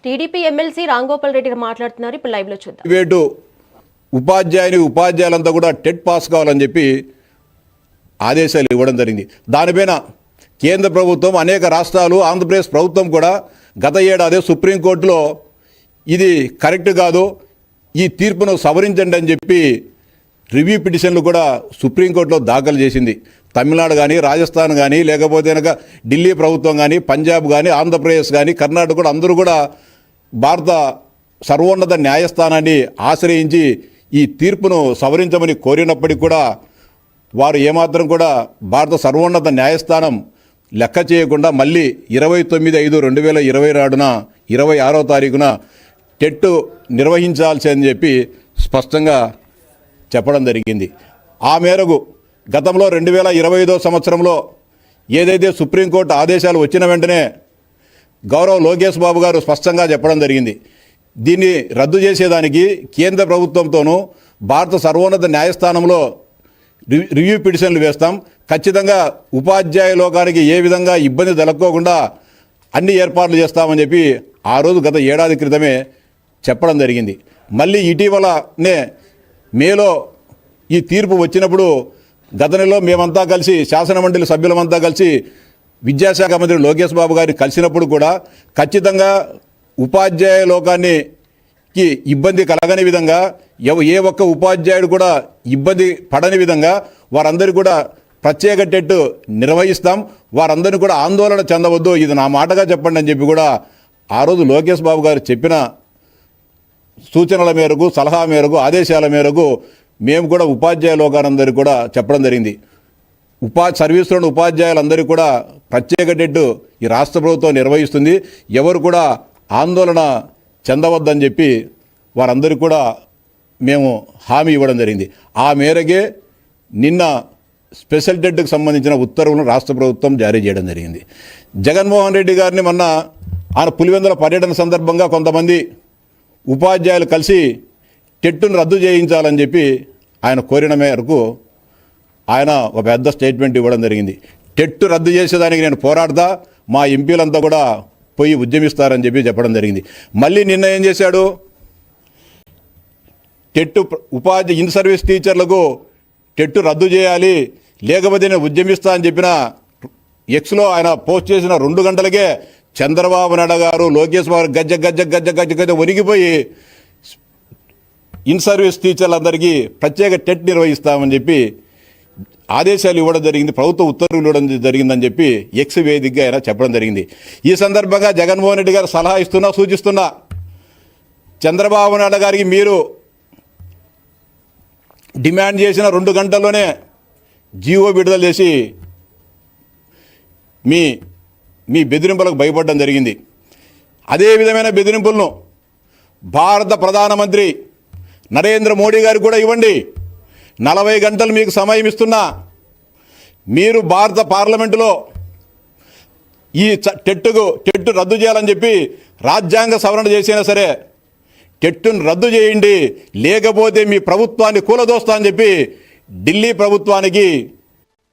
TDP MLC Ramgopal Reddy మాట్లాడుతున్నారు. ఇప్పుడు live లో చూద్దాం. ప్రైవేటు ఉపాధ్యాయులంతా కూడా టెట్ పాస్ కావాలని చెప్పి ఆదేశాలు ఇవ్వడం జరిగింది. దానిపైన కేంద్ర ప్రభుత్వం, అనేక రాష్ట్రాలు, ఆంధ్రప్రదేశ్ ప్రభుత్వం కూడా గత ఏడాది సుప్రీంకోర్టులో ఇది కరెక్ట్ కాదు, ఈ తీర్పును సవరించండి అని చెప్పి రివ్యూ పిటిషన్లు కూడా సుప్రీంకోర్టులో దాఖలు చేసింది. తమిళనాడు కానీ, రాజస్థాన్ కానీ, లేకపోతే కనుక ఢిల్లీ ప్రభుత్వం కానీ, పంజాబ్ కానీ, ఆంధ్రప్రదేశ్ కానీ, కర్ణాటక కూడా అందరూ కూడా భారత సర్వోన్నత న్యాయస్థానాన్ని ఆశ్రయించి ఈ తీర్పును సవరించమని కోరినప్పటికీ కూడా వారు ఏమాత్రం కూడా భారత సర్వోన్నత న్యాయస్థానం లెక్క చేయకుండా మళ్ళీ 29/5/2020 26వ తారీఖున టెట్ నిర్వహించాల్సి అని చెప్పి స్పష్టంగా చెప్పడం జరిగింది. ఆ మేరకు గతంలో 2025 సంవత్సరంలో ఏదైతే సుప్రీంకోర్టు ఆదేశాలు వచ్చిన వెంటనే గౌరవ లోకేష్ బాబు గారు స్పష్టంగా చెప్పడం జరిగింది. దీన్ని రద్దు చేసేదానికి కేంద్ర ప్రభుత్వంతోనూ భారత సర్వోన్నత న్యాయస్థానంలో రివ్యూ పిటిషన్లు వేస్తాం, ఖచ్చితంగా ఉపాధ్యాయ లోకానికి ఏ విధంగా ఇబ్బంది తలెత్తుకోకుండా అన్ని ఏర్పాట్లు చేస్తామని చెప్పి ఆ రోజు గత ఏడాది క్రితమే చెప్పడం జరిగింది. మళ్ళీ ఇటీవలనే మేలో ఈ తీర్పు వచ్చినప్పుడు గత నెలలో మేమంతా కలిసి, శాసనమండలి సభ్యులమంతా కలిసి విద్యాశాఖ మంత్రి లోకేష్ బాబు గారిని కలిసినప్పుడు కూడా ఖచ్చితంగా ఉపాధ్యాయ లోకానికి ఇబ్బంది కలగని విధంగా, ఏ ఒక్క ఉపాధ్యాయుడు కూడా ఇబ్బంది పడని విధంగా వారందరూ కూడా ప్రత్యేక టెట్ నిర్వహిస్తాం, వారందరినీ కూడా ఆందోళన చెందవద్దు, ఇది నా మాటగా చెప్పండి అని చెప్పి కూడా ఆ రోజు లోకేష్ బాబు గారు చెప్పిన సూచనల మేరకు, సలహా మేరకు, ఆదేశాల మేరకు మేము కూడా ఉపాధ్యాయ లోకాలందరికీ కూడా చెప్పడం జరిగింది. సర్వీసులోని ఉపాధ్యాయులందరికీ కూడా ప్రత్యేక టెట్ ఈ రాష్ట్ర ప్రభుత్వం నిర్వహిస్తుంది, ఎవరు కూడా ఆందోళన చెందవద్దని చెప్పి వారందరికీ కూడా మేము హామీ ఇవ్వడం జరిగింది. ఆ మేరకే నిన్న స్పెషల్ టెట్కి సంబంధించిన ఉత్తర్వులను రాష్ట్ర ప్రభుత్వం జారీ చేయడం జరిగింది. జగన్మోహన్ రెడ్డి గారిని మొన్న ఆయన పులివెందుల పర్యటన సందర్భంగా కొంతమంది ఉపాధ్యాయులు కలిసి టెట్ను రద్దు చేయించాలని చెప్పి ఆయన కోరిన మేరకు ఆయన ఒక పెద్ద స్టేట్మెంట్ ఇవ్వడం జరిగింది. టెట్ రద్దు చేసేదానికి నేను పోరాడతా, మా ఎంపీలంతా కూడా పోయి ఉద్యమిస్తారని చెప్పి చెప్పడం జరిగింది. మళ్ళీ నిన్న ఏం చేశాడు, టెట్ ఇన్ సర్వీస్ టీచర్లకు టెట్ రద్దు చేయాలి, లేకపోతే నేను ఉద్యమిస్తా అని చెప్పిన ఎక్స్లో ఆయన పోస్ట్ చేసిన 2 గంటలకే చంద్రబాబు నాయుడు గారు, లోకేష్ బాబు గజ్జ గజ్జ గజ్జ గజ్జ గజ్జ ఒరిగిపోయి ఇన్ సర్వీస్ టీచర్లందరికీ ప్రత్యేక టెట్ నిర్వహిస్తామని చెప్పి ఆదేశాలు ఇవ్వడం జరిగింది, ప్రభుత్వ ఉత్తర్వులు ఇవ్వడం జరిగిందని చెప్పి ఎక్స్ వేదికగా ఆయన చెప్పడం జరిగింది. ఈ సందర్భంగా జగన్మోహన్ రెడ్డి గారు సలహా సూచిస్తున్నా, చంద్రబాబు నాయుడు గారికి మీరు డిమాండ్ చేసిన 2 గంటల్లోనే జీవో విడుదల చేసి మీ బెదిరింపులకు భయపడడం జరిగింది. అదే విధమైన బెదిరింపులను భారత ప్రధానమంత్రి నరేంద్ర మోడీ గారికి కూడా ఇవ్వండి. 40 గంటలు మీకు సమయం ఇస్తున్నా, మీరు భారత పార్లమెంటులో ఈ టెట్ రద్దు చేయాలని చెప్పి రాజ్యాంగ సవరణ చేసినా సరే టెట్ను రద్దు చేయండి, లేకపోతే మీ ప్రభుత్వాన్ని కూలదోస్తా అని చెప్పి ఢిల్లీ ప్రభుత్వానికి